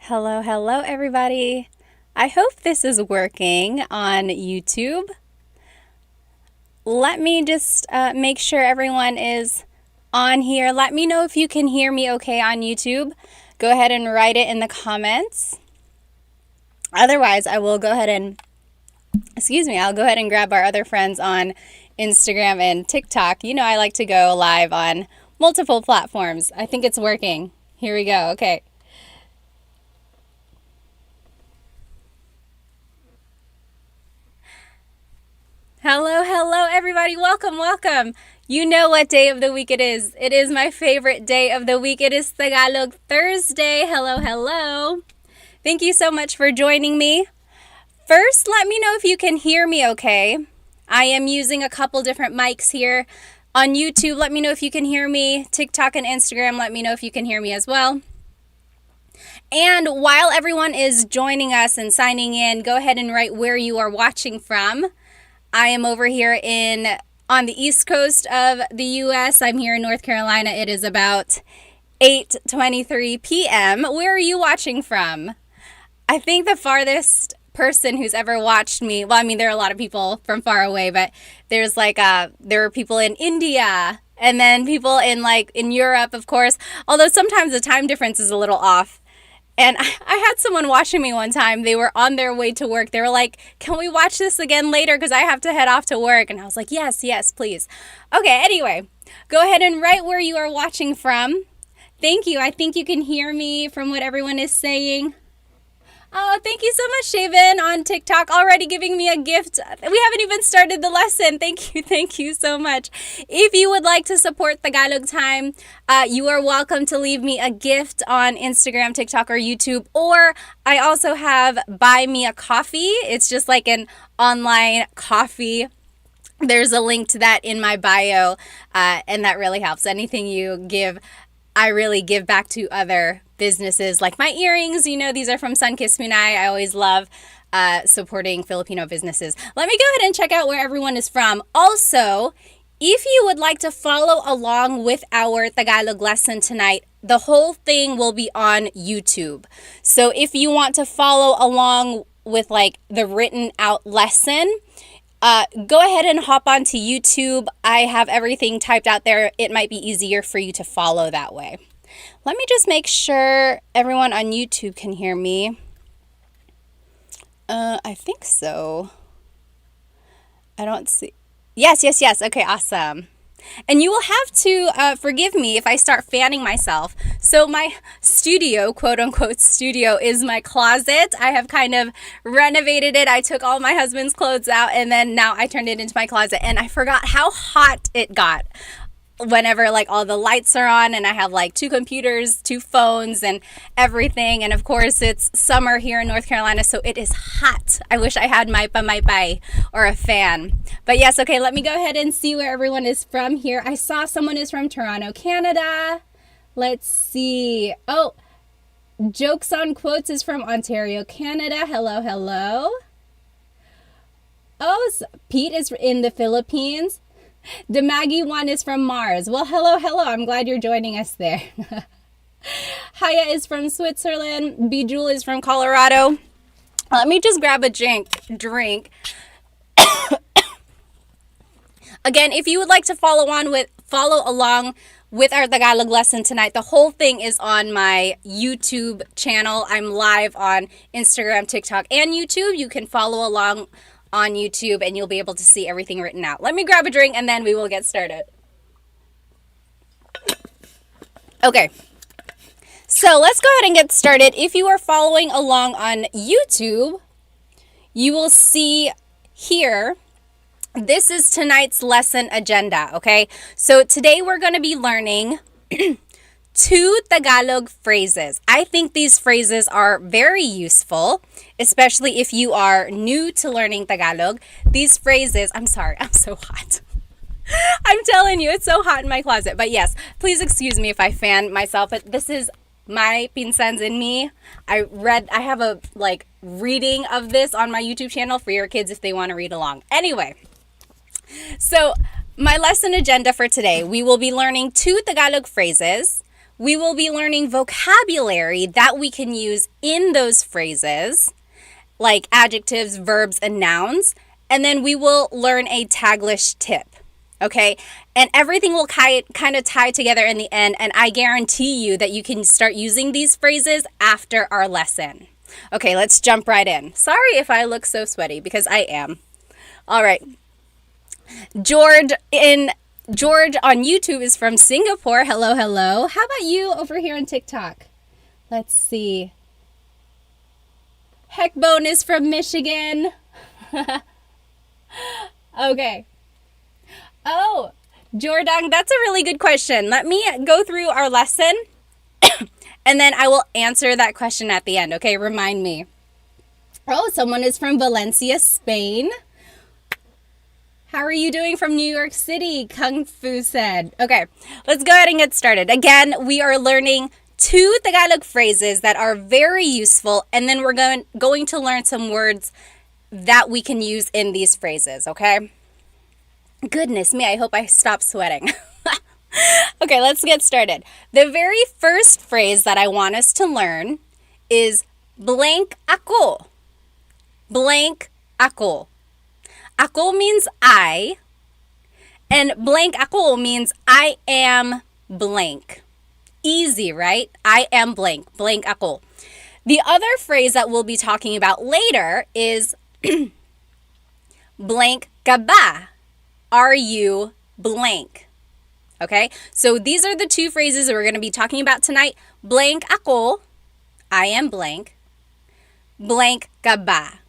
Hello, hello, everybody. I hope this is working on YouTube. Let me just make sure everyone is on here. Let me know if you can hear me okay on YouTube. Go ahead and write it in the comments. Otherwise, I will go ahead and, I'll go ahead and grab our other friends on Instagram and TikTok. You know, I like to go live on multiple platforms. I think it's working. Here we go. Okay. Hello, hello, everybody. Welcome, welcome. You know what day of the week it is. It is my favorite day of the week. It is Tagalog Thursday. Hello, hello. Thank you so much for joining me. First, let me know if you can hear me okay. I am using a couple different mics here. On YouTube, let me know if you can hear me. TikTok and Instagram, let me know if you can hear me as well. And while everyone is joining us and signing in, go ahead and write where you are watching from. I am over here on the East Coast of the U.S. I'm here in North Carolina. It is about 8:23 p.m. Where are you watching from? I think the farthest person who's ever watched me, well, I mean, there are a lot of people from far away, but there's there are people in India and then people in Europe, of course, although sometimes the time difference is a little off. And I had someone watching me one time. They were on their way to work. They were like, can we watch this again later? Because I have to head off to work. And I was like, yes, please. Okay, anyway, go ahead and write where you are watching from. Thank you. I think you can hear me from what everyone is saying. Oh, thank you so much, Shaven, on TikTok, already giving me a gift. We haven't even started the lesson. Thank you so much. If you would like to support Tagalog Time, you are welcome to leave me a gift on Instagram, TikTok, or YouTube. Or I also have Buy Me a Coffee. It's just like an online coffee. There's a link to that in my bio, and that really helps. Anything you give, I really give back to other businesses, like my earrings. You know, these are from Sunkissed Munay. I always love supporting Filipino businesses. Let me go ahead and check out where everyone is from. Also, if you would like to follow along with our Tagalog lesson tonight, the whole thing will be on YouTube. So if you want to follow along with the written out lesson, go ahead and hop onto YouTube. I have everything typed out there. It might be easier for you to follow that way. Let me just make sure everyone on YouTube can hear me. I think so. I don't see. Yes. Okay, awesome. And you will have to forgive me if I start fanning myself. So my studio, quote unquote studio, is my closet. I have kind of renovated it. I took all my husband's clothes out and then now I turned it into my closet. And I forgot how hot it got whenever all the lights are on and I have 2 computers, 2 phones and everything. And of course it's summer here in North Carolina, so it is hot. I wish I had my or a fan. But yes, okay, let me go ahead and see where everyone is from here. I saw someone is from Toronto, Canada. Let's see. Oh, Jokes on Quotes is from Ontario, Canada. Hello. Oh, Pete is in the Philippines. The Maggie one is from Mars. Well, hello. I'm glad you're joining us there. Haya is from Switzerland. Bijul is from Colorado. Let me just grab a drink. Again, if you would like to follow along with our Tagalog lesson tonight, the whole thing is on my YouTube channel. I'm live on Instagram, TikTok, and YouTube. You can follow along on YouTube and you'll be able to see everything written out. Let me grab a drink and then we will get started. Okay, so let's go ahead and get started. If you are following along on YouTube, you will see here, this is tonight's lesson agenda, okay? So today we're going to be learning 2 Tagalog phrases. I think these phrases are very useful, especially if you are new to learning Tagalog. These phrases, I'm sorry, I'm so hot. I'm telling you, it's so hot in my closet. But yes, please excuse me if I fan myself, but this is my pinsans in me. I have a reading of this on my YouTube channel for your kids if they want to read along. Anyway, so my lesson agenda for today, we will be learning 2 Tagalog phrases. we will be learning vocabulary that we can use in those phrases, like adjectives, verbs, and nouns. And then we will learn a Taglish tip. Okay, and everything will kind of tie together in the end, and I guarantee you that you can start using these phrases after our lesson. Okay, let's jump right in. Sorry if I look so sweaty, because I am. All right. George on YouTube is from Singapore. Hello, hello. How about you over here on TikTok? Let's see. Heckbone is from Michigan. Okay. Oh, Jordan, that's a really good question. Let me go through our lesson and then I will answer that question at the end. Okay, remind me. Oh, someone is from Valencia, Spain. How are you doing from New York City? Kung Fu said. Okay, let's go ahead and get started. Again, we are learning 2 Tagalog phrases that are very useful, and then we're going to learn some words that we can use in these phrases, okay? Goodness me, I hope I stop sweating. Okay, let's get started. The very first phrase that I want us to learn is blank ako. Blank ako. Ako means I, and blank ako means I am blank. Easy, right? I am blank. Blank ako. The other phrase that we'll be talking about later is blank ka ba? Are you blank? Okay, so these are the 2 phrases that we're going to be talking about tonight. Blank ako, I am blank. Blank ka ba?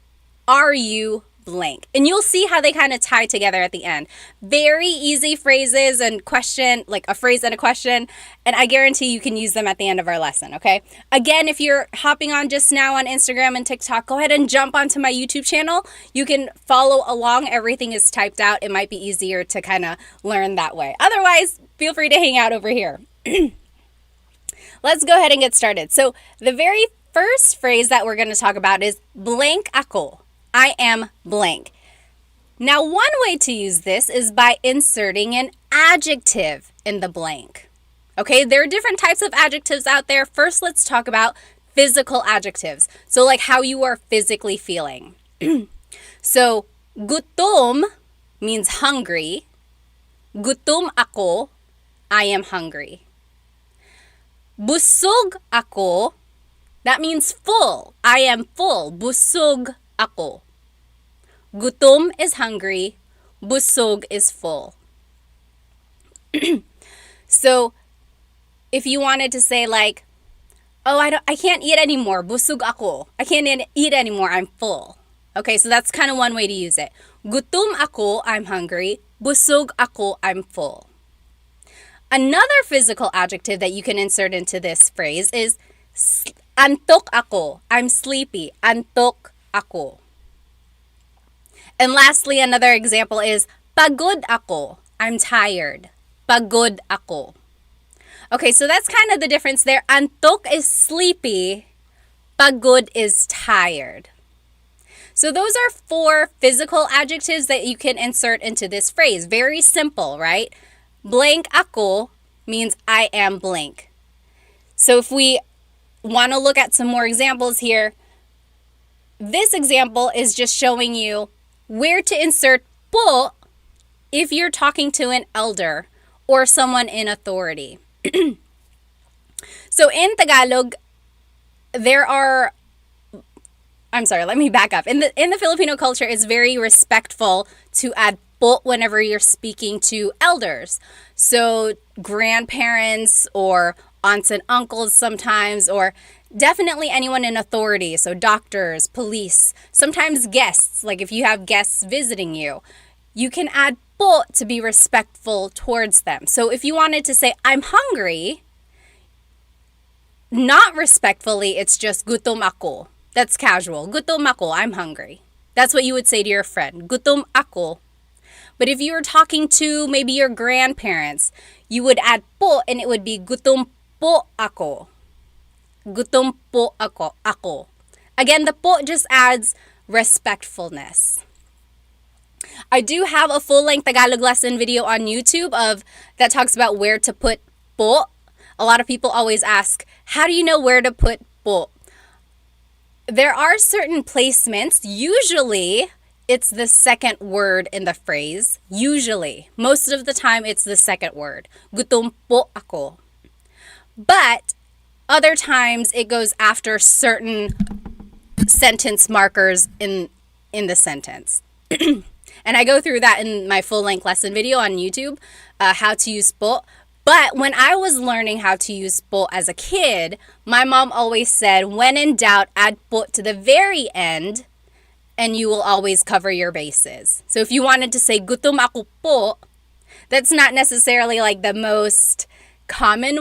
Are you blank? And you'll see how they kind of tie together at the end. Very easy phrases and question, like a phrase and a question, and I guarantee you can use them at the end of our lesson, okay? Again, if you're hopping on just now on Instagram and TikTok, go ahead and jump onto my YouTube channel. You can follow along. Everything is typed out. It might be easier to kind of learn that way. Otherwise, feel free to hang out over here. Let's go ahead and get started. So the very first phrase that we're going to talk about is blank ako. I am blank. Now, one way to use this is by inserting an adjective in the blank. Okay, there are different types of adjectives out there. First, let's talk about physical adjectives. So, like how you are physically feeling. So, gutom means hungry. Gutom ako, I am hungry. Busog ako, that means full. I am full. Busog ako. Gutom is hungry. Busog is full. So, if you wanted to say like, oh, I can't eat anymore. Busog ako. I can't eat anymore. I'm full. Okay, so that's kind of one way to use it. Gutom ako, I'm hungry. Busog ako, I'm full. Another physical adjective that you can insert into this phrase is antok ako. I'm sleepy. Antok ako. And lastly, another example is pagod ako. I'm tired. Pagod ako. Okay, so that's kind of the difference there. Antok is sleepy. Pagod is tired. So those are 4 physical adjectives that you can insert into this phrase. Very simple, right? Blank ako means I am blank. So if we want to look at some more examples here, this example is just showing you where to insert po if you're talking to an elder or someone in authority. So in Tagalog, let me back up. In the Filipino culture, it's very respectful to add po whenever you're speaking to elders. So grandparents or aunts and uncles sometimes, or definitely anyone in authority. So doctors, police, sometimes guests. Like if you have guests visiting you, you can add po to be respectful towards them. So if you wanted to say, I'm hungry, not respectfully, it's just gutom ako. That's casual. Gutom ako, I'm hungry. That's what you would say to your friend. Gutom ako. But if you were talking to maybe your grandparents, you would add po and it would be gutom po ako. Gutom po ako. Again, the po just adds respectfulness. I do have a full-length Tagalog lesson video on YouTube that talks about where to put po. a lot of people always ask, how do you know where to put po? There are certain placements. Usually, it's the second word in the phrase. Usually. Most of the time, it's the second word. Gutom po ako. But other times, it goes after certain sentence markers in the sentence. And I go through that in my full-length lesson video on YouTube, how to use po. But when I was learning how to use po as a kid, my mom always said, when in doubt, add po to the very end, and you will always cover your bases. So if you wanted to say, gutom ako po, that's not necessarily like the most common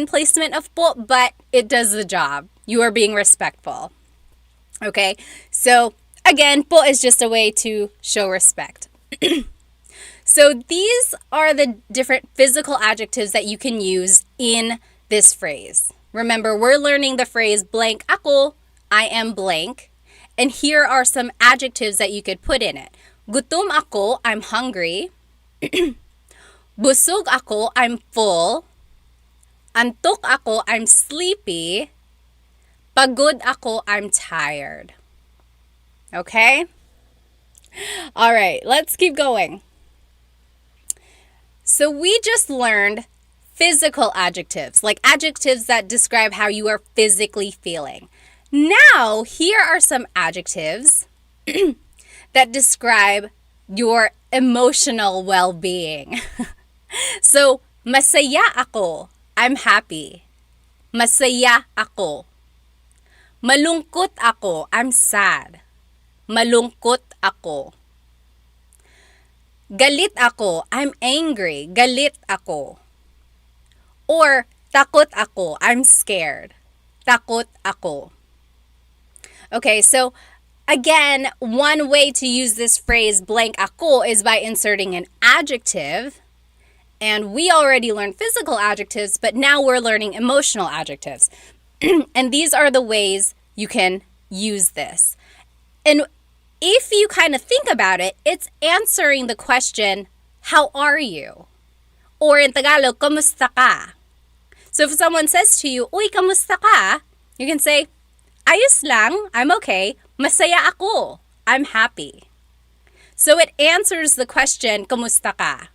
placement of po, but it does the job. You are being respectful. Okay, so again, po is just a way to show respect. So these are the different physical adjectives that you can use in this phrase. Remember, we're learning the phrase blank ako, I am blank. And here are some adjectives that you could put in it. Gutom ako, I'm hungry. Busog ako, I'm full. Antok ako, I'm sleepy. Pagod ako, I'm tired. Okay? All right, let's keep going. So we just learned physical adjectives, like adjectives that describe how you are physically feeling. Now, here are some adjectives that describe your emotional well-being. So, masaya ako, I'm happy. Masaya ako. Malungkot ako, I'm sad. Malungkot ako. Galit ako, I'm angry. Galit ako. Or, takot ako, I'm scared. Takot ako. Okay, so again, one way to use this phrase blank ako is by inserting an adjective. And we already learned physical adjectives, but now we're learning emotional adjectives. And these are the ways you can use this. And if you kind of think about it, it's answering the question, how are you? Or in Tagalog, kamusta ka? So if someone says to you, uy, kamusta ka? You can say, ayos lang, I'm okay. Masaya ako, I'm happy. So it answers the question, kamusta ka?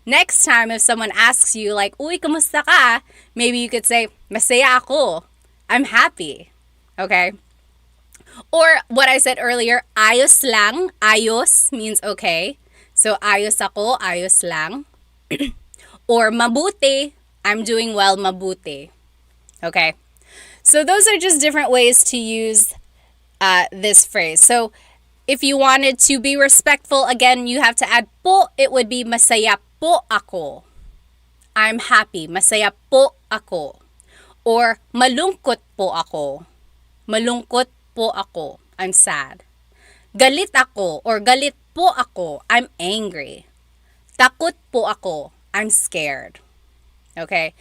Next time, if someone asks you, like, uy, kamusta ka? Maybe you could say, masaya ako, I'm happy. Okay? Or what I said earlier, ayos lang. Ayos means okay. So ayos ako, ayos lang. Or mabuti, I'm doing well, mabuti. Okay? So those are just different ways to use this phrase. So if you wanted to be respectful, again, you have to add po. It would be masaya po ako. I'm happy. Masaya po ako. Or malungkot po ako. Malungkot po ako. I'm sad. Galit ako or galit po ako. I'm angry. Takot po ako. I'm scared. Okay?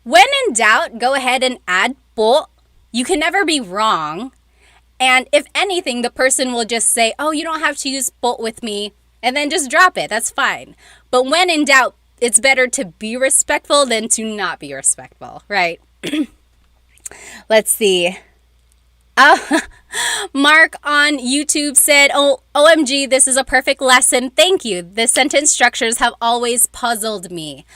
When in doubt, go ahead and add po. You can never be wrong. And if anything, the person will just say, oh, you don't have to use po with me, and then just drop it. That's fine. But when in doubt, it's better to be respectful than to not be respectful, right? Let's see. Mark on YouTube said, oh, OMG, this is a perfect lesson. Thank you. The sentence structures have always puzzled me.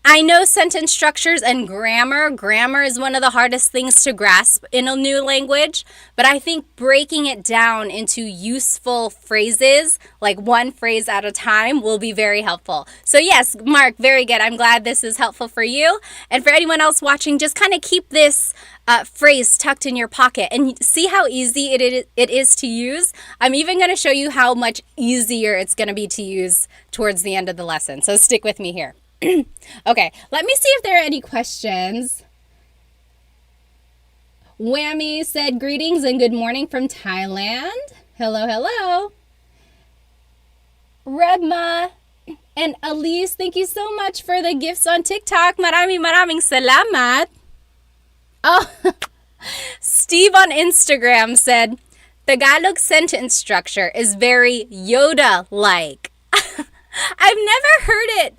I know sentence structures and grammar. Grammar is one of the hardest things to grasp in a new language, but I think breaking it down into useful phrases, like one phrase at a time, will be very helpful. So yes, Mark, very good. I'm glad this is helpful for you. And for anyone else watching, just kind of keep this phrase tucked in your pocket and see how easy it is to use. I'm even going to show you how much easier it's going to be to use towards the end of the lesson. So stick with me here. Okay, let me see if there are any questions. Whammy said greetings and good morning from Thailand. Hello, hello. Redma and Elise, thank you so much for the gifts on TikTok. Maraming salamat. Oh, Steve on Instagram said, Tagalog sentence structure is very Yoda-like. I've never heard it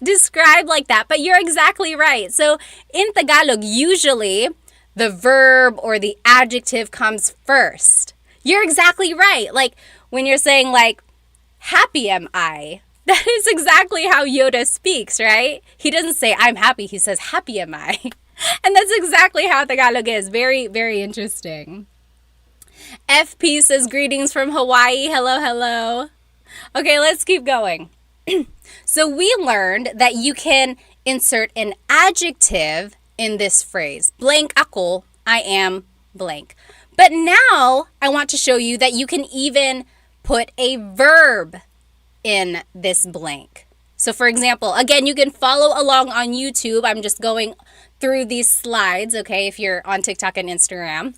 describe like that, but you're exactly right. So in Tagalog, usually the verb or the adjective comes first. You're exactly right. Like when you're saying like, happy am I, that is exactly how Yoda speaks, right? He doesn't say I'm happy, he says happy am I. And that's exactly how Tagalog is. Very, very interesting. FP says greetings from Hawaii. Hello, hello. Okay, let's keep going. So we learned that you can insert an adjective in this phrase. Blank ako, I am blank. But now I want to show you that you can even put a verb in this blank. So for example, again, you can follow along on YouTube. I'm just going through these slides, okay, if you're on TikTok and Instagram.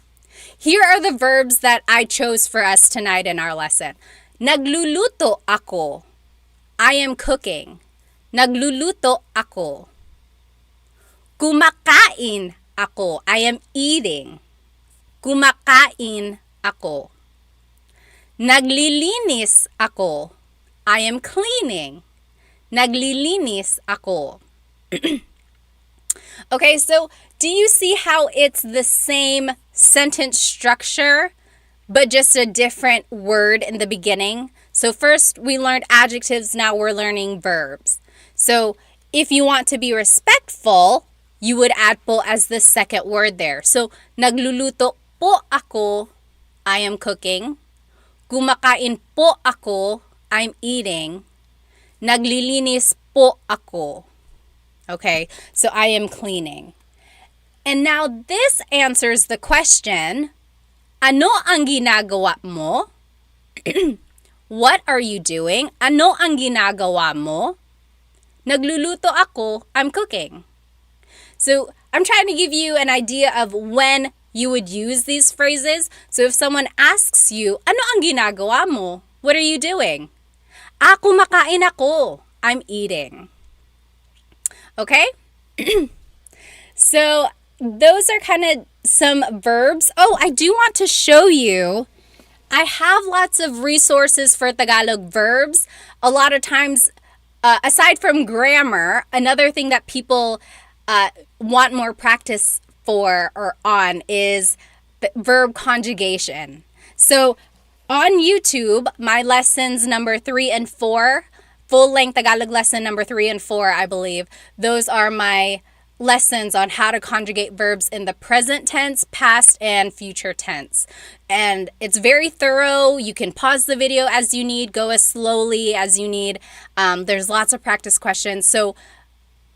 Here are the verbs that I chose for us tonight in our lesson. Nagluluto ako. I am cooking. Nagluluto ako. Kumakain ako. I am eating. Kumakain ako. Naglilinis ako. I am cleaning. Naglilinis ako. Okay, so do you see how it's the same sentence structure, but just a different word in the beginning? So first we learned adjectives, now we're learning verbs. So if you want to be respectful, you would add po as the second word there. So nagluluto po ako, I am cooking. Kumakain po ako, I'm eating. Naglilinis po ako. Okay, so I am cleaning. And now this answers the question, ano ang ginagawa mo? What are you doing? Ano ang ginagawa mo? Nagluluto ako, I'm cooking. So I'm trying to give you an idea of when you would use these phrases. So if someone asks you, ano ang ginagawa mo? What are you doing? Kumakain ako, I'm eating. Okay? So those are kind of some verbs. Oh, I do want to show you. I have lots of resources for Tagalog verbs. A lot of times, aside from grammar, another thing that people want more practice for or on is verb conjugation. So on YouTube, my lessons number 3 and 4, full-length Tagalog lesson number 3 and 4, I believe, those are my lessons on how to conjugate verbs in the present tense, past, and future tense. And it's very thorough. You can pause the video as you need, go as slowly as you need. There's lots of practice questions. So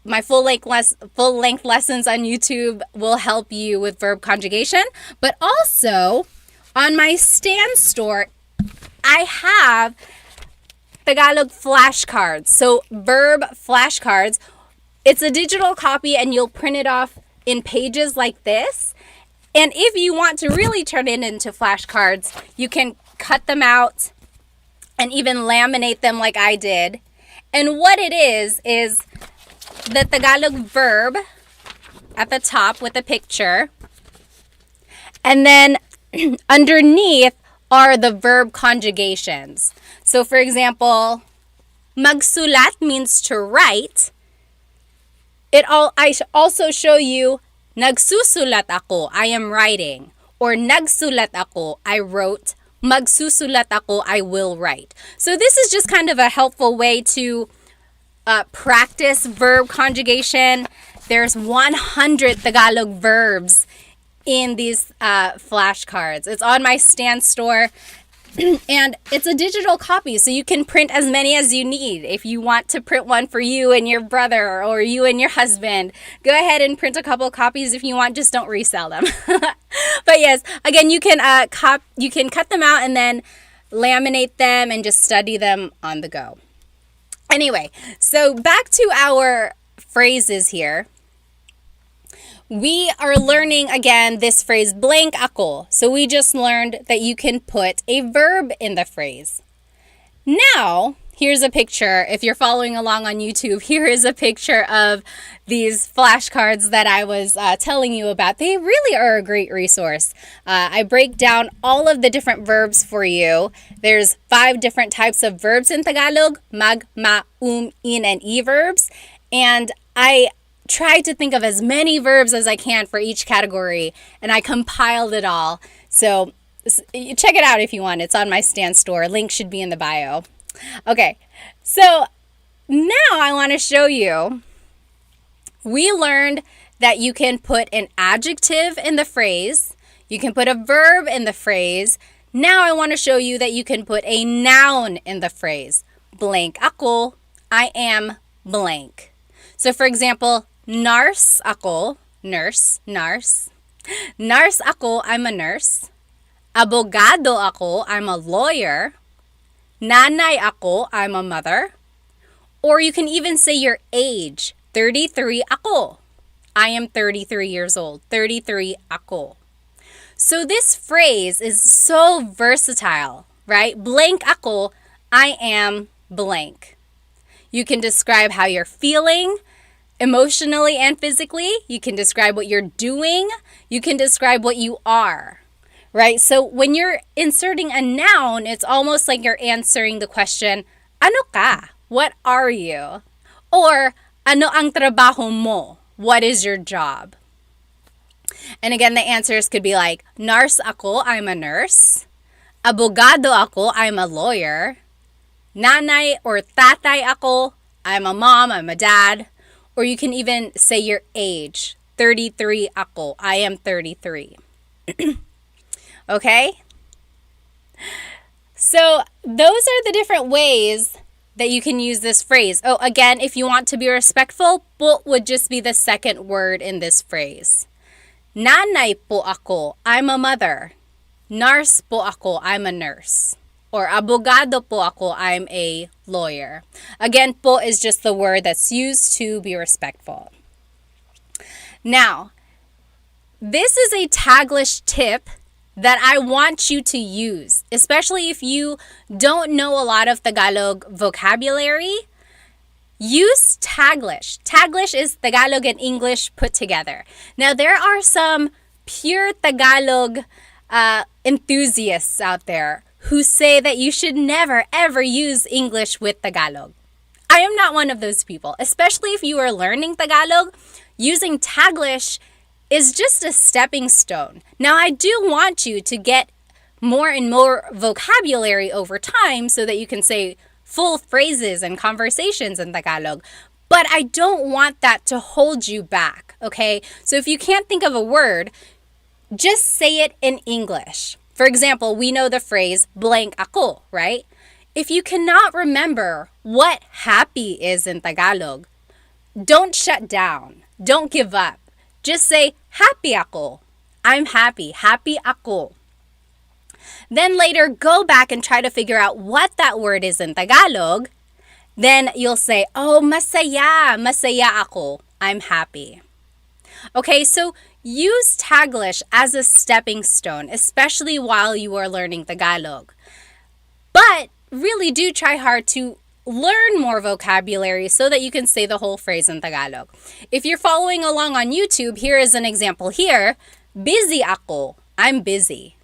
my full-length lessons on YouTube will help you with verb conjugation. But also, on my Stan store, I have Tagalog flashcards. So verb flashcards. It's a digital copy and you'll print it off in pages like this. And if you want to really turn it into flashcards, you can cut them out and even laminate them like I did. And what it is the Tagalog verb at the top with a picture. And then underneath are the verb conjugations. So for example, magsulat means to write. I also show you nagsusulat ako, I am writing. Or nagsulat ako, I wrote. Magsusulat ako, I will write. So this is just kind of a helpful way to practice verb conjugation. There's 100 Tagalog verbs in these flashcards. It's on my Stan store. And it's a digital copy, so you can print as many as you need. If you want to print one for you and your brother or you and your husband, go ahead and print a couple copies if you want. Just don't resell them. But yes, again, you can cut them out and then laminate them and just study them on the go. Anyway, so back to our phrases here. We are learning again this phrase blank ako. So we just learned that you can put a verb in the phrase. Now, here's a picture. If you're following along on YouTube, here is a picture of these flashcards that I was telling you about. They really are a great resource. I break down all of the different verbs for you. There's 5 different types of verbs in Tagalog: mag, ma, in, and e verbs. And I tried to think of as many verbs as I can for each category, and I compiled it all. So check it out if you want. It's on my Stan store. Link should be in the bio. Okay, so now I want to show you. We learned that you can put an adjective in the phrase. You can put a verb in the phrase. Now I want to show you that you can put a noun in the phrase. Blank ako, I am blank. So for example, nurse ako, nurse. Nurse ako, I'm a nurse. Abogado ako, I'm a lawyer. Nanay ako, I'm a mother. Or you can even say your age. 33 ako. I am 33 years old. 33 ako. So this phrase is so versatile, right? Blank ako, I am blank. You can describe how you're feeling emotionally and physically. You can describe what you're doing. You can describe what you are, right? So when you're inserting a noun, it's almost like you're answering the question, ano ka? What are you? Or, ano ang trabaho mo? What is your job? And again, the answers could be like, nurse ako, I'm a nurse. Abogado ako, I'm a lawyer. Nanay or tatay ako, I'm a mom, I'm a dad. Or you can even say your age. 33 ako, I am 33. Okay? So those are the different ways that you can use this phrase. Oh, again, if you want to be respectful, po would just be the second word in this phrase. Nanay po ako, I'm a mother. Nurse po ako, I'm a nurse. Or abogado po ako, I'm a lawyer. Again, po is just the word that's used to be respectful. Now, this is a Taglish tip that I want you to use, especially if you don't know a lot of Tagalog vocabulary. Use Taglish. Taglish is Tagalog and English put together. Now, there are some pure Tagalog enthusiasts out there who say that you should never, ever use English with Tagalog. I am not one of those people, especially if you are learning Tagalog. Using Taglish is just a stepping stone. Now, I do want you to get more and more vocabulary over time so that you can say full phrases and conversations in Tagalog. But I don't want that to hold you back, okay? So if you can't think of a word, just say it in English. For example, we know the phrase blank ako, right? If you cannot remember what happy is in Tagalog, don't shut down. Don't give up. Just say, happy ako. I'm happy. Happy ako. Then later, go back and try to figure out what that word is in Tagalog. Then you'll say, oh, masaya. Masaya ako. I'm happy. Okay, so use Taglish as a stepping stone, especially while you are learning Tagalog. But really do try hard to learn more vocabulary so that you can say the whole phrase in Tagalog. If you're following along on YouTube, here is an example here. Busy ako. I'm busy.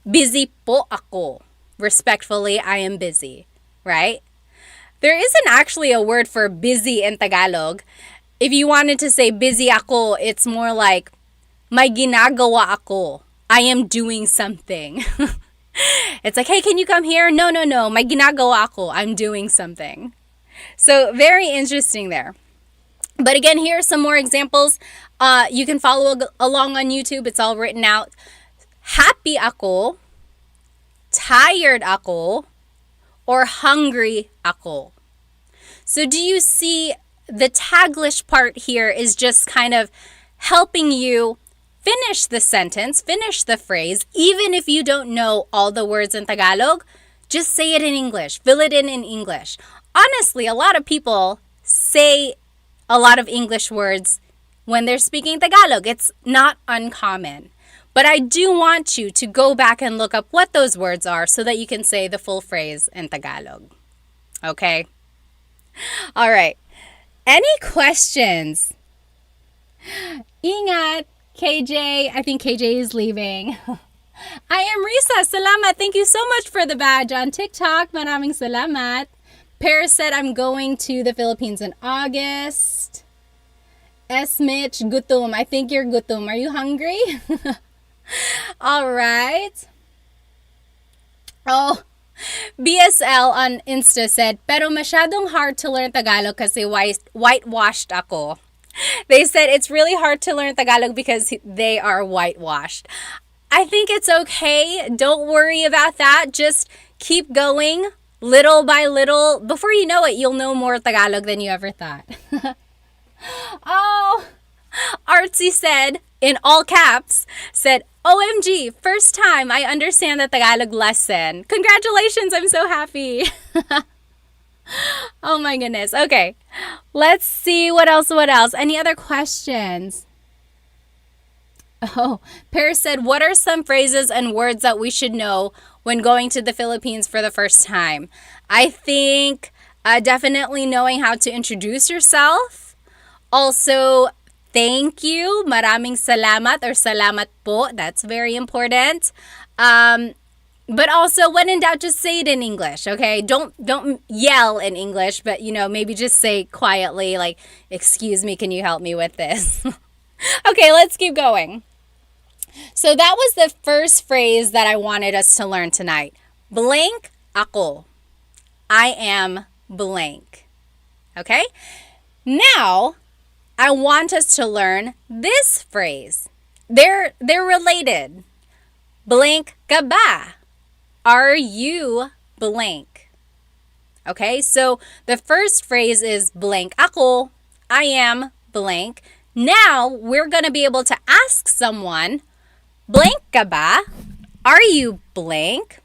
Busy po ako. Respectfully, I am busy. Right? There isn't actually a word for busy in Tagalog. If you wanted to say busy ako, it's more like may ginagawa ako. I am doing something. It's like, hey, can you come here? No. May ginagawa ako. I'm doing something. So very interesting there. But again, here are some more examples. You can follow along on YouTube. It's all written out. Happy ako, tired ako, or hungry ako. So do you see the Taglish part here is just kind of helping you finish the sentence, finish the phrase, even if you don't know all the words in Tagalog, just say it in English, fill it in English. Honestly, a lot of people say a lot of English words when they're speaking Tagalog. It's not uncommon. But I do want you to go back and look up what those words are so that you can say the full phrase in Tagalog. Okay? All right. Any questions? Ingat, KJ. I think KJ is leaving. I am Risa. Salamat. Thank you so much for the badge on TikTok. Maraming salamat. Paris said, I'm going to the Philippines in August. S. Mitch, gutom. I think you're gutom. Are you hungry? All right. Oh, BSL on Insta said, pero masyadong hard to learn Tagalog kasi whitewashed ako. They said it's really hard to learn Tagalog because they are whitewashed. I think it's okay. Don't worry about that. Just keep going little by little. Before you know it, you'll know more Tagalog than you ever thought. Oh, Artsy said, in all caps, said, OMG, first time I understand the Tagalog lesson. Congratulations, I'm so happy. Oh my goodness. Okay, let's see what else. Any other questions? Oh, Paris said, what are some phrases and words that we should know when going to the Philippines for the first time? I think definitely knowing how to introduce yourself. Also, thank you, maraming salamat or salamat po. That's very important. But also, when in doubt, just say it in English, okay? Don't yell in English, but, maybe just say quietly, like, excuse me, can you help me with this? Okay, let's keep going. So that was the first phrase that I wanted us to learn tonight. Blank ako. I am blank. Okay? Now, I want us to learn this phrase. They're related. Blank ka ba? Are you blank? Okay, so the first phrase is blank ako. I am blank. Now, we're going to be able to ask someone, blank ka ba? Are you blank?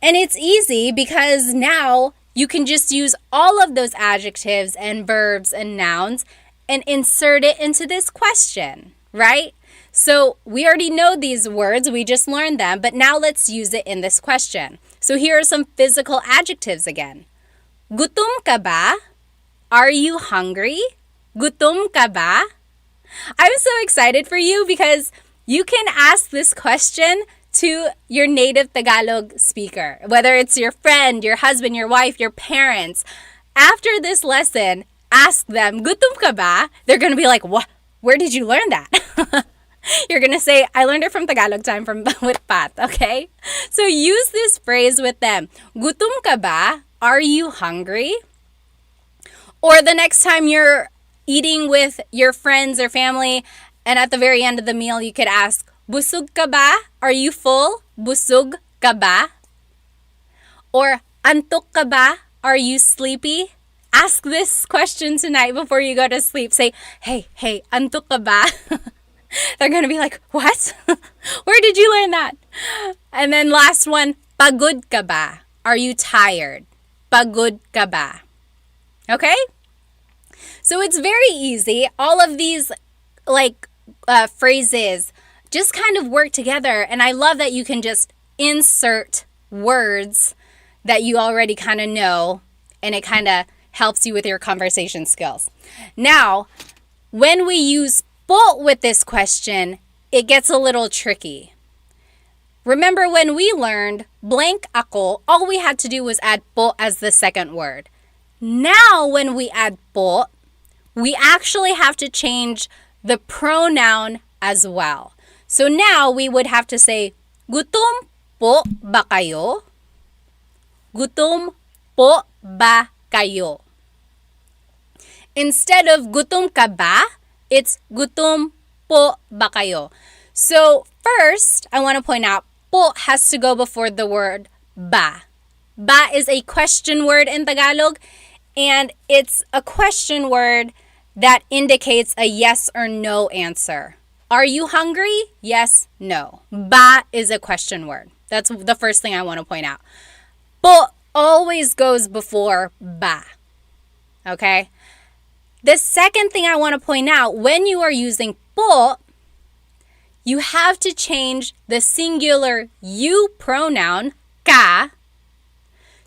And it's easy because now you can just use all of those adjectives and verbs and nouns and insert it into this question, right? So we already know these words, we just learned them, but now let's use it in this question. So here are some physical adjectives again. Gutom ka ba? Are you hungry? Gutom ka ba? I'm so excited for you because you can ask this question to your native Tagalog speaker, whether it's your friend, your husband, your wife, your parents. After this lesson, ask them, gutom ka ba? They're going to be like, what? Where did you learn that? You're going to say, I learned it from Tagalog Time with Pat, okay? So use this phrase with them. Gutom ka ba? Are you hungry? Or the next time you're eating with your friends or family, and at the very end of the meal, you could ask, busog ka ba? Are you full? Busog ka ba? Or antok ka ba? Are you sleepy? Ask this question tonight before you go to sleep. Say, hey, antok ka ba? They're going to be like, what? Where did you learn that? And then last one, pagod ka ba? Are you tired? Pagod ka ba? Okay? So it's very easy. All of these phrases just kind of work together. And I love that you can just insert words that you already kind of know, and it kind of helps you with your conversation skills. Now, when we use po with this question, it gets a little tricky. Remember when we learned blank ako, all we had to do was add po as the second word. Now, when we add po, we actually have to change the pronoun as well. So now we would have to say, gutom po ba kayo? Gutom po ba kayo? Instead of gutom ka ba, it's gutom po ba kayo? So first, I want to point out, po has to go before the word ba. Ba is a question word in Tagalog, and it's a question word that indicates a yes or no answer. Are you hungry? Yes, no. Ba is a question word. That's the first thing I want to point out. Po always goes before ba. Okay? The second thing I want to point out, when you are using po, you have to change the singular you pronoun, ka,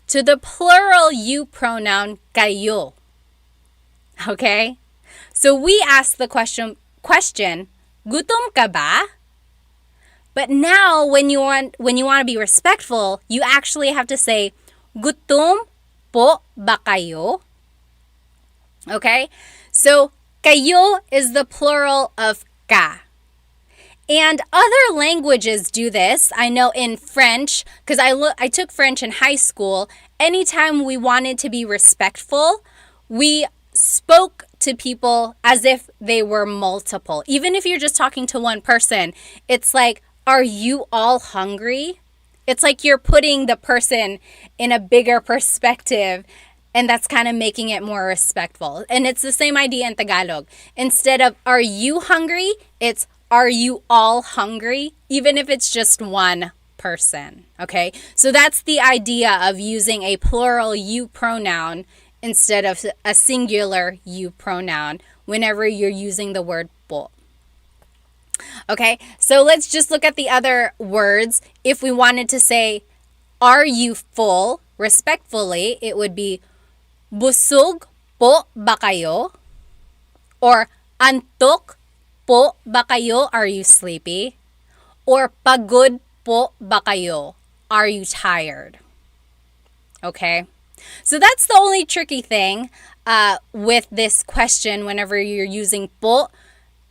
to the plural you pronoun, kayo. Okay? So we ask the question, gutom ka ba? But now when you want to be respectful, you actually have to say, gutom po ba kayo? Okay, so kayo is the plural of ka. And other languages do this. I know in French, because I took French in high school, anytime we wanted to be respectful, we spoke to people as if they were multiple. Even if you're just talking to one person, it's like, are you all hungry? It's like you're putting the person in a bigger perspective, and that's kind of making it more respectful. And it's the same idea in Tagalog. Instead of, are you hungry? It's, are you all hungry? Even if it's just one person, okay? So that's the idea of using a plural you pronoun instead of a singular you pronoun whenever you're using the word po. Okay, so let's just look at the other words. If we wanted to say, are you full? Respectfully, it would be, busog po ba kayo? Or, antok po ba kayo? Are you sleepy? Or, pagod po ba kayo? Are you tired? Okay, so that's the only tricky thing with this question whenever you're using po.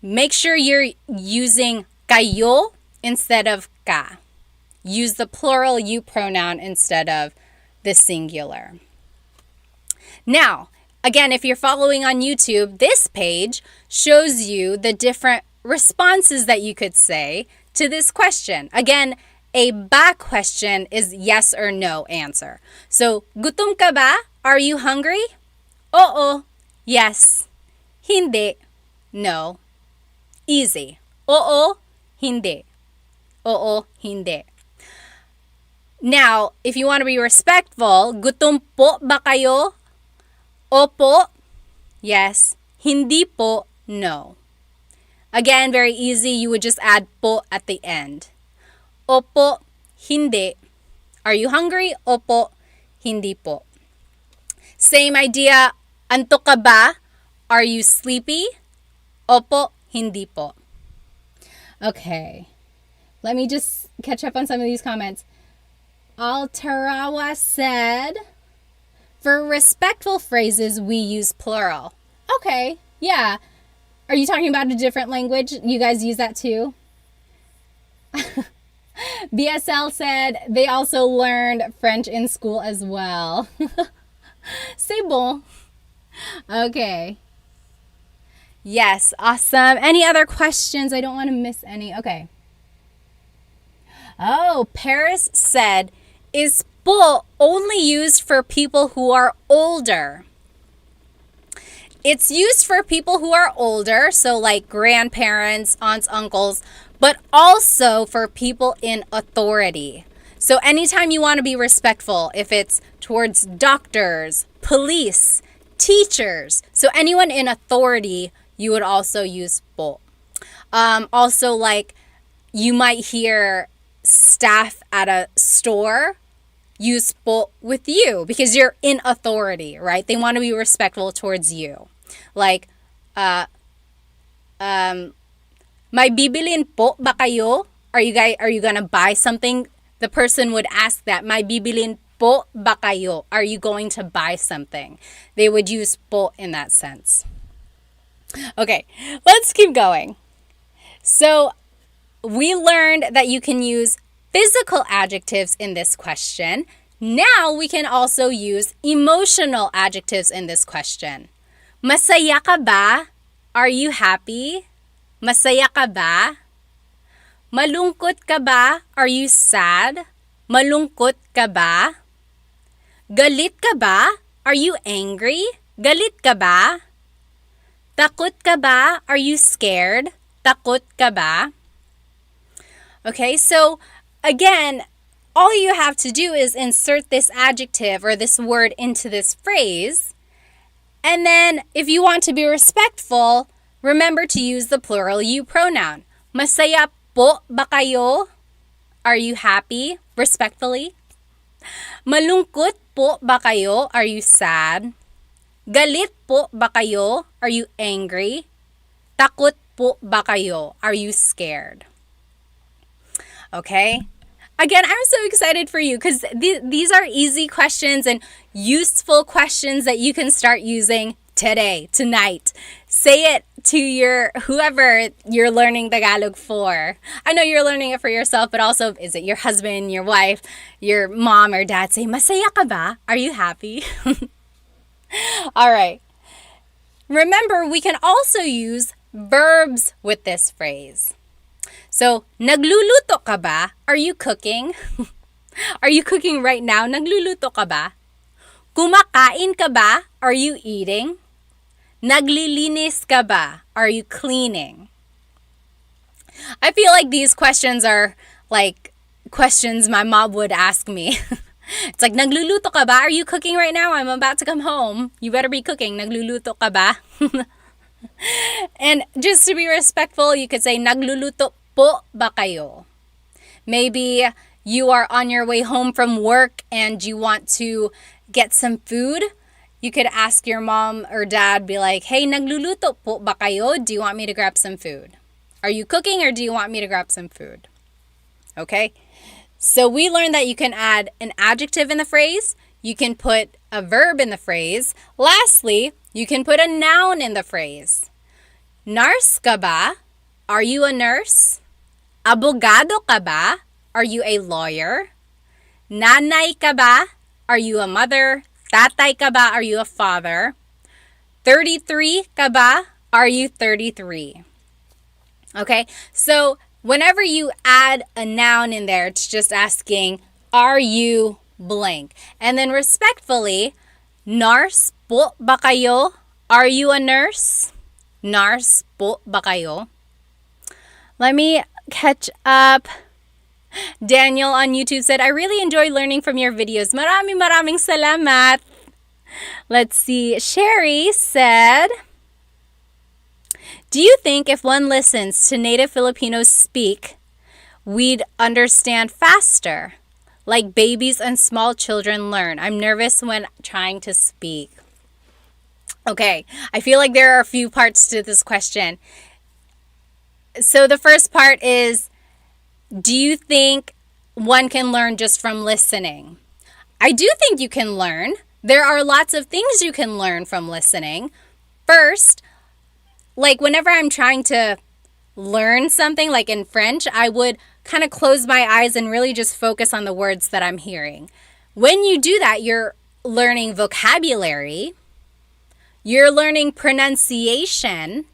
Make sure you're using kayo instead of ka. Use the plural you pronoun instead of the singular. Now, again, if you're following on YouTube, this page shows you the different responses that you could say to this question. Again, a ba question is yes or no answer. So, gutom ka ba? Are you hungry? Oo. Yes. Hindi. No. Easy. Oo. Hindi. Oo. Hindi. Now, if you want to be respectful, gutom po ba kayo? Opo. Yes. Hindi po. No. Again, very easy. You would just add po at the end. Opo. Hindi. Are you hungry? Opo. Hindi po. Same idea. Antok ka ba? Are you sleepy? Opo. Hindi po. Okay. Let me just catch up on some of these comments. Altarawa said, for respectful phrases, we use plural. Okay, yeah. Are you talking about a different language? You guys use that too? BSL said they also learned French in school as well. C'est bon. Okay. Yes, awesome. Any other questions? I don't want to miss any. Okay. Oh, Paris said, is po only used for people who are older? It's used for people who are older, so like grandparents, aunts, uncles, but also for people in authority. So anytime you want to be respectful, if it's towards doctors, police, teachers, so anyone in authority, you would also use po. Also, like, you might hear staff at a store use po with you because you're in authority, right? They want to be respectful towards you. Like, may bibilin po ba kayo? Are you gonna buy something? The person would ask that. May bibilin po ba kayo? Are you going to buy something? They would use po in that sense. Okay, let's keep going. So we learned that you can use physical adjectives in this question. Now we can also use emotional adjectives in this question. Masaya ka ba? Are you happy? Masaya ka ba? Malungkot ka ba? Are you sad? Malungkot ka ba? Galit ka ba? Are you angry? Galit ka ba? Takot ka ba? Are you scared? Takot ka ba? Okay, so again, all you have to do is insert this adjective or this word into this phrase. And then if you want to be respectful, remember to use the plural you pronoun. Masaya po ba kayo? Are you happy? Respectfully. Malungkot po ba kayo? Are you sad? Galit po ba kayo? Are you angry? Takot po ba kayo? Are you scared? Okay? Again, I'm so excited for you because these are easy questions and useful questions that you can start using today, tonight. Say it to your whoever you're learning Tagalog for. I know you're learning it for yourself, but also is it your husband, your wife, your mom or dad? Say, masaya ka ba? Are you happy? All right. Remember, we can also use verbs with this phrase. So, nagluluto ka ba? Are you cooking? Are you cooking right now? Nagluluto ka ba? Kumakain ka ba? Are you eating? Naglilinis ka ba? Are you cleaning? I feel like these questions are like questions my mom would ask me. It's like, nagluluto ka ba? Are you cooking right now? I'm about to come home. You better be cooking. Nagluluto ka ba? And just to be respectful, you could say, nagluluto po ba kayo? Maybe you are on your way home from work and you want to get some food. You could ask your mom or dad, be like, hey, nagluluto po ba kayo? Do you want me to grab some food? Are you cooking or do you want me to grab some food? Okay? So we learned that you can add an adjective in the phrase. You can put a verb in the phrase. Lastly, you can put a noun in the phrase. Nurse ka ba? Are you a nurse? Abogado ka ba? Are you a lawyer? Nanay ka ba? Are you a mother? Tatay ka ba? Are you a father? 33 ka ba? Are you 33? Okay, so whenever you add a noun in there, it's just asking, are you blank? And then respectfully, nurse po ba kayo? Are you a nurse? Nurse po ba kayo? Let me catch up. Daniel on YouTube said, I really enjoy learning from your videos. Maraming salamat. Let's see. Sherry said, do you think if one listens to native Filipinos speak, we'd understand faster? Like babies and small children learn. I'm nervous when trying to speak. Okay, I feel like there are a few parts to this question. So the first part is, do you think one can learn just from listening? I do think you can learn. There are lots of things you can learn from listening. First, like whenever I'm trying to learn something, like in French, I would kind of close my eyes and really just focus on the words that I'm hearing. When you do that, you're learning vocabulary, you're learning pronunciation,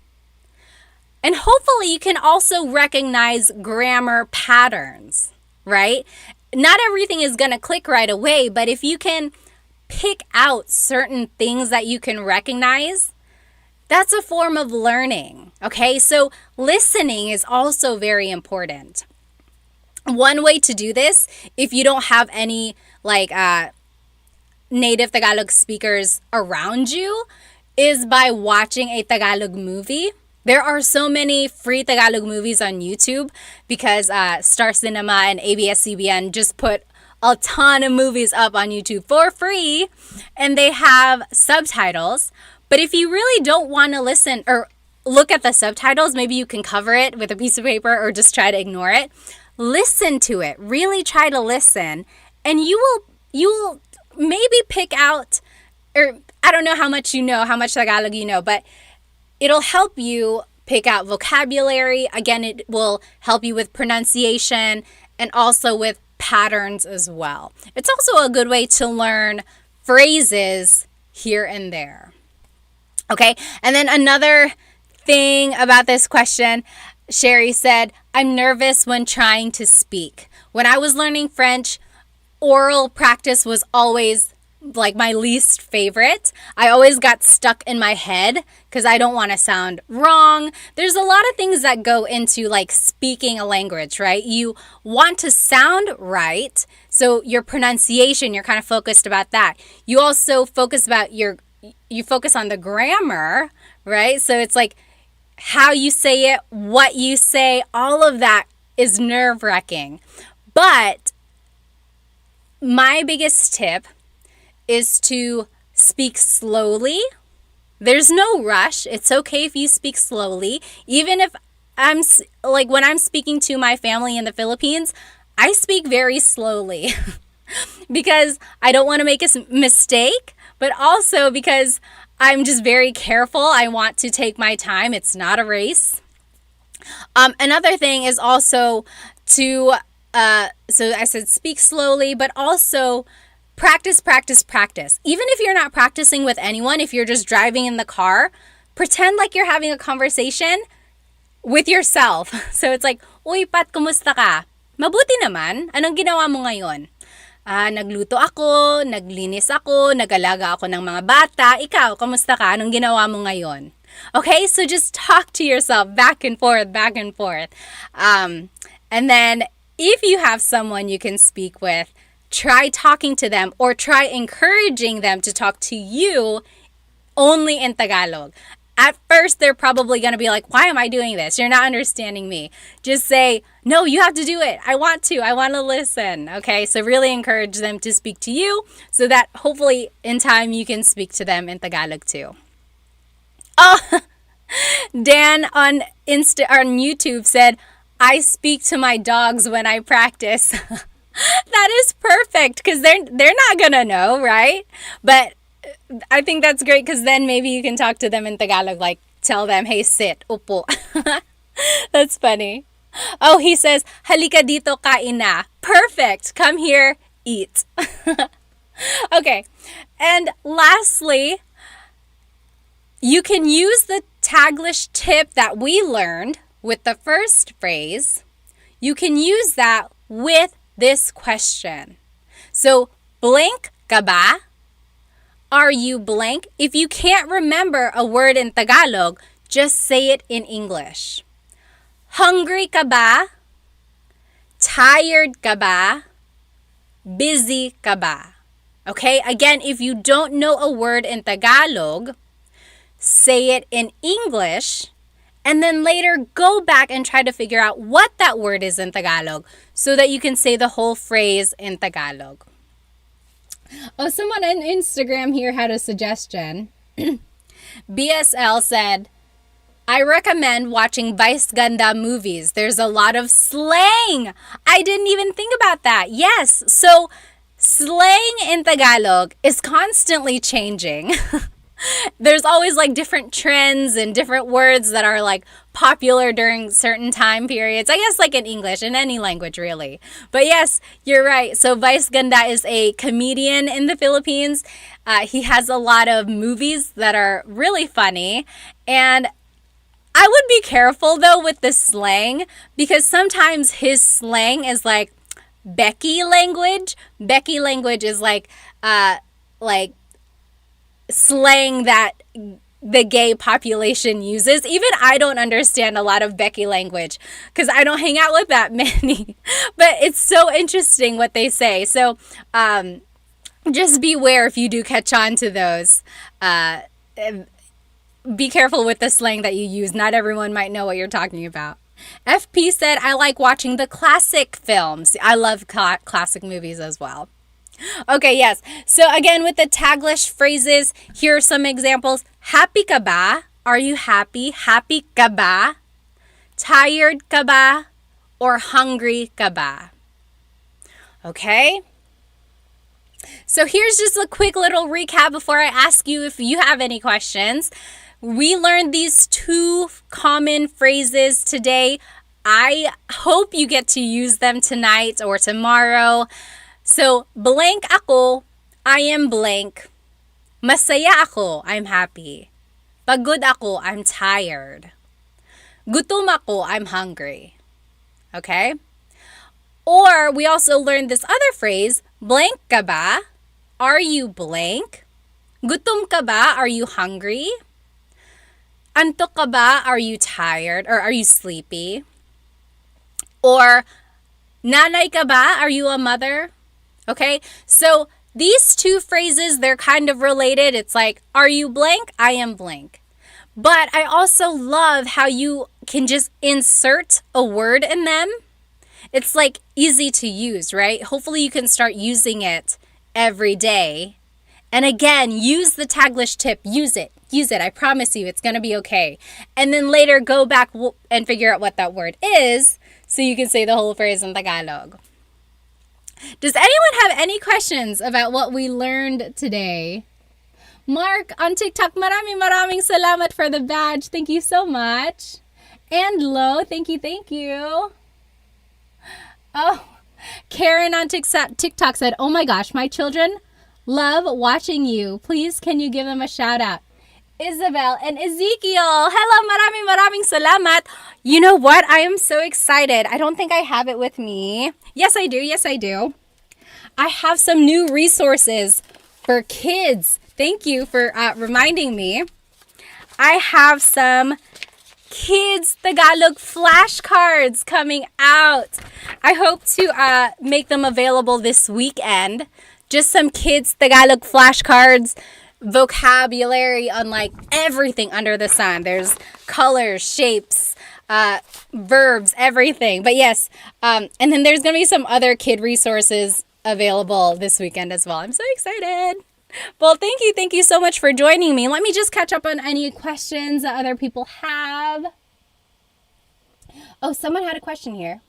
and hopefully you can also recognize grammar patterns, right? Not everything is going to click right away, but if you can pick out certain things that you can recognize, that's a form of learning, okay? So listening is also very important. One way to do this, if you don't have any native Tagalog speakers around you, is by watching a Tagalog movie. There are so many free Tagalog movies on YouTube because Star Cinema and ABS-CBN just put a ton of movies up on YouTube for free, and they have subtitles. But if you really don't want to listen or look at the subtitles, maybe you can cover it with a piece of paper or just try to ignore it. Listen to it. Really try to listen, and you will maybe pick out, or I don't know how much Tagalog you know, but it'll help you pick out vocabulary. Again, it will help you with pronunciation and also with patterns as well. It's also a good way to learn phrases here and there. Okay, and then another thing about this question, Sherry said, I'm nervous when trying to speak. When I was learning French, oral practice was always like my least favorite. I always got stuck in my head because I don't want to sound wrong. There's a lot of things that go into like speaking a language, right? You want to sound right. So your pronunciation, you're kind of focused about that. You also focus on the grammar, right? So it's like how you say it, what you say, all of that is nerve-wracking. But my biggest tip is to speak slowly. There's no rush. It's okay if you speak slowly. Even if when I'm speaking to my family in the Philippines, I speak very slowly because I don't want to make a mistake, but also because I'm just very careful. I want to take my time. It's not a race. Another thing is also to, so I said speak slowly, but also practice, practice, practice. Even if you're not practicing with anyone, if you're just driving in the car, pretend like you're having a conversation with yourself. So it's like, uy, Pat, kumusta ka? Mabuti naman. Anong ginawa mo ngayon? Nagluto ako, naglinis ako, nag-alaga ako ng mga bata. Ikaw, kamusta ka? Anong ginawa mo ngayon? Okay, so just talk to yourself back and forth, back and forth. And then if you have someone you can speak with, try talking to them or try encouraging them to talk to you only in Tagalog. At first, they're probably going to be like, why am I doing this? You're not understanding me. Just say, no, you have to do it. I want to listen. Okay, so really encourage them to speak to you so that hopefully in time you can speak to them in Tagalog too. Oh, Dan on YouTube said, I speak to my dogs when I practice. That is perfect because they're not going to know, right? But I think that's great because then maybe you can talk to them in Tagalog, like tell them, hey, sit, upo. That's funny. Oh, he says, halika dito, kain na. Perfect. Come here, eat. Okay. And lastly, you can use the Taglish tip that we learned with the first phrase. You can use that with this question. So, blank ka ba? Are you blank? If you can't remember a word in Tagalog, just say it in English. Hungry ka ba? Tired ka ba? Busy ka ba? Okay, again, if you don't know a word in Tagalog, say it in English, and then later go back and try to figure out what that word is in Tagalog so that you can say the whole phrase in Tagalog. Oh, someone on Instagram here had a suggestion. BSL said, I recommend watching Vice Ganda movies. There's a lot of slang. I didn't even think about that. Yes, so slang in Tagalog is constantly changing. There's always like different trends and different words that are like popular during certain time periods. I guess like in English, in any language really. But yes, you're right. So Vice Ganda is a comedian in the Philippines. He has a lot of movies that are really funny. And I would be careful though with the slang because sometimes his slang is like Becky language. Becky language is like slang that the gay population uses. Even I don't understand a lot of Becky language because I don't hang out with that many. But it's so interesting what they say. So just beware if you do catch on to those. Be careful with the slang that you use. Not everyone might know what you're talking about. FP said, I like watching the classic films. I love classic movies as well. Okay, yes. So again, with the Taglish phrases, here are some examples. Happy ka ba? Are you happy? Happy ka ba? Tired ka ba? Or hungry ka ba? Okay? So here's just a quick little recap before I ask you if you have any questions. We learned these two common phrases today. I hope you get to use them tonight or tomorrow. So, blank ako, I am blank. Masaya ako, I'm happy. Pagod ako, I'm tired. Gutom ako, I'm hungry. Okay? Or, we also learned this other phrase, blank ka ba? Are you blank? Gutom ka ba? Are you hungry? Antok ka ba? Are you tired? Or are you sleepy? Or, nanay ka ba? Are you a mother? Okay, so these two phrases, they're kind of related. It's like, are you blank? I am blank. But I also love how you can just insert a word in them. It's like easy to use, right? Hopefully you can start using it every day. And again, use the Taglish tip. Use it. I promise you it's going to be okay. And then later go back and figure out what that word is so you can say the whole phrase in Tagalog. Does anyone have any questions about what we learned today? Mark on TikTok, maraming salamat for the badge. Thank you so much. And Lo, thank you. Oh, Karen on TikTok said, oh my gosh, my children love watching you. Please, can you give them a shout out? Isabel and Ezekiel. Hello, maraming salamat. You know what? I am so excited. I don't think I have it with me. Yes, I do. I have some new resources for kids. Thank you for reminding me. I have some kids Tagalog flashcards coming out. I hope to make them available this weekend. Just some kids Tagalog flashcards, vocabulary on like everything under the sun. There's colors, shapes, verbs, everything. But yes, and then there's going to be some other kid resources available this weekend as well. I'm so excited. Well, thank you so much for joining me. Let me just catch up on any questions that other people have. Oh, someone had a question here.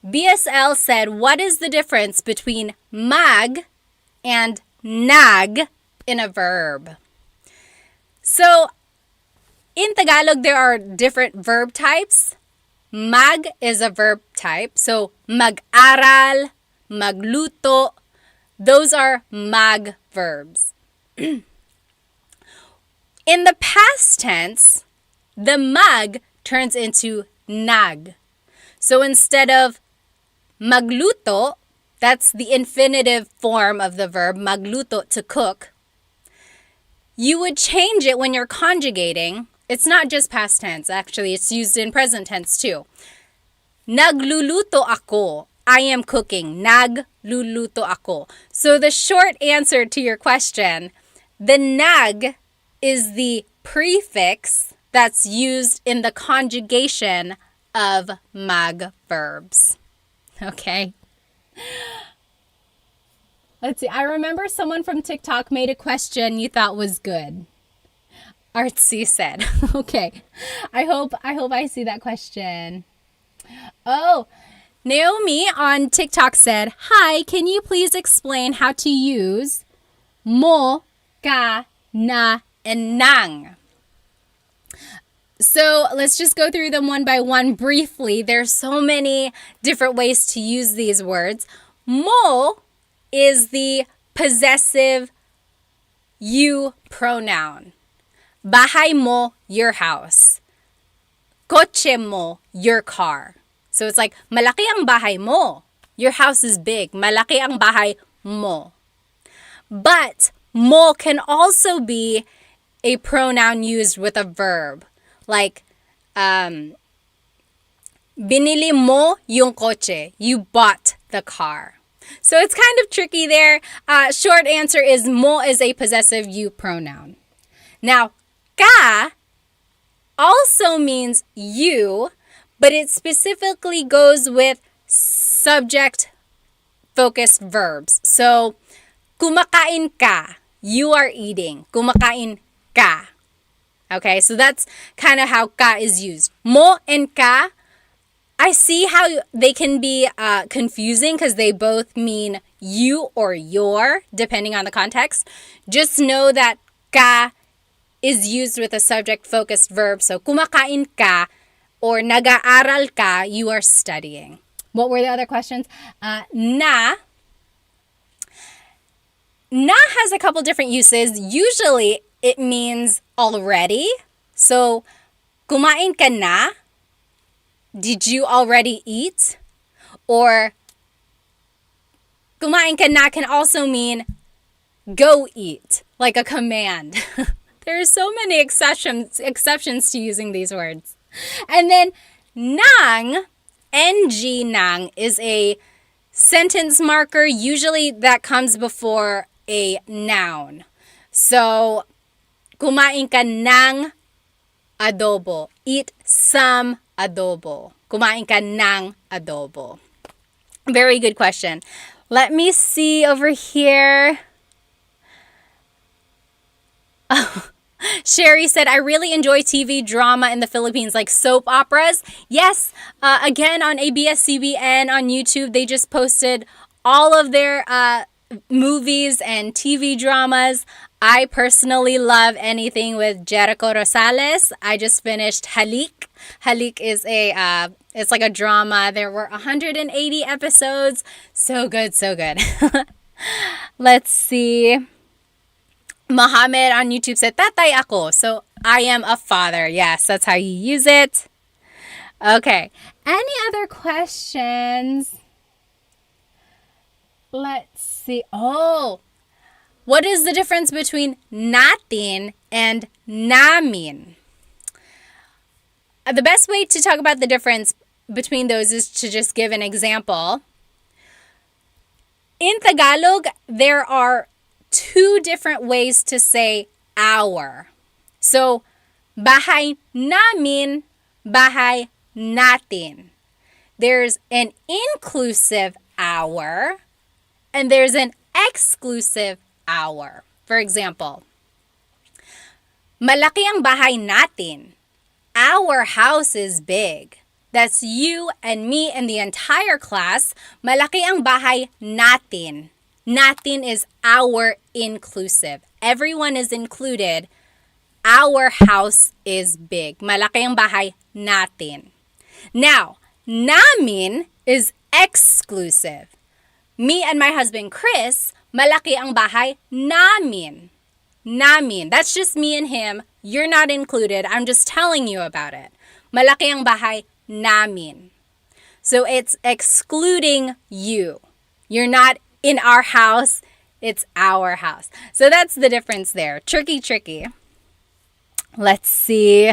BSL said, what is the difference between mag and nag in a verb? So, in Tagalog, there are different verb types. Mag is a verb type. So, mag-aral, magluto, those are mag verbs. In the past tense, the mag turns into nag. So instead of magluto, that's the infinitive form of the verb, magluto, to cook, you would change it when you're conjugating. It's not just past tense, actually, it's used in present tense too. Nagluluto ako. I am cooking. Nagluluto ako. So the short answer to your question, the nag is the prefix that's used in the conjugation of mag verbs. Okay? Let's see. I remember someone from TikTok made a question you thought was good. Artsy said. Okay. I hope I see that question. Oh, Naomi on TikTok said, hi, can you please explain how to use mo, ka, na, and nang? So let's just go through them one by one briefly. There's so many different ways to use these words. Mo is the possessive you pronoun. Bahay mo, your house. Kotse mo, your car. So it's like, malaki ang bahay mo. Your house is big. Malaki ang bahay mo. But mo can also be a pronoun used with a verb. Like, binili mo yung kotse. You bought the car. So it's kind of tricky there. Short answer is mo is a possessive you pronoun. Now, ka also means you, but it specifically goes with subject-focused verbs. So, kumakain ka, you are eating. Kumakain ka. Okay, so that's kind of how ka is used. Mo and ka, I see how they can be confusing because they both mean you or your, depending on the context. Just know that ka is used with a subject-focused verb. So, kumakain ka, or nag-aaral ka, you are studying. What were the other questions? Na has a couple different uses. Usually, it means already. So, kumain ka na? Did you already eat? Or, kumain ka na can also mean go eat, like a command. There are so many exceptions to using these words. And then nang, ng nang, is a sentence marker. Usually that comes before a noun. So, kumain ka ng adobo. Eat some adobo. Kumain ka ng adobo. Very good question. Let me see over here. Oh, Sherry said, I really enjoy TV drama in the Philippines, like soap operas. Yes, again, on ABS-CBN, on YouTube, they just posted all of their movies and TV dramas. I personally love anything with Jericho Rosales. I just finished Halik. Halik is it's like a drama. There were 180 episodes. So good, so good. Let's see. Mohammed on YouTube said, Tatay ako. So, I am a father. Yes, that's how you use it. Okay. Any other questions? Let's see. Oh, what is the difference between natin and namin? The best way to talk about the difference between those is to just give an example. In Tagalog, there are two different ways to say our. So, bahay namin, bahay natin. There's an inclusive our, and there's an exclusive our. For example, malaki ang bahay natin. Our house is big. That's you and me and the entire class. Malaki ang bahay natin. Natin is our inclusive. Everyone is included. Our house is big. Malaki ang bahay natin. Now, namin is exclusive. Me and my husband Chris, malaki ang bahay namin. Namin. That's just me and him. You're not included. I'm just telling you about it. Malaki ang bahay namin. So it's excluding you. You're not in our house. It's our house. So that's the difference there. Tricky. Let's see.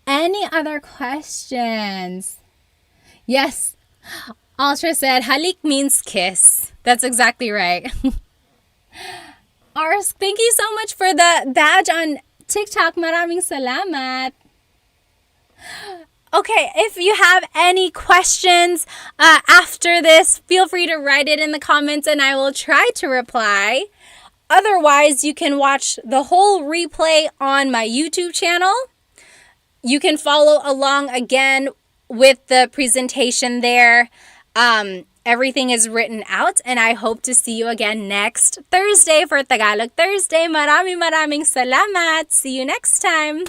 Any other questions? Yes. Ultra said, halik means kiss. That's exactly right. Ars, thank you so much for the badge on TikTok. Maraming salamat. Okay, if you have any questions after this, feel free to write it in the comments and I will try to reply. Otherwise, you can watch the whole replay on my YouTube channel. You can follow along again with the presentation there. Everything is written out and I hope to see you again next Thursday for Tagalog Thursday. Maraming salamat. See you next time.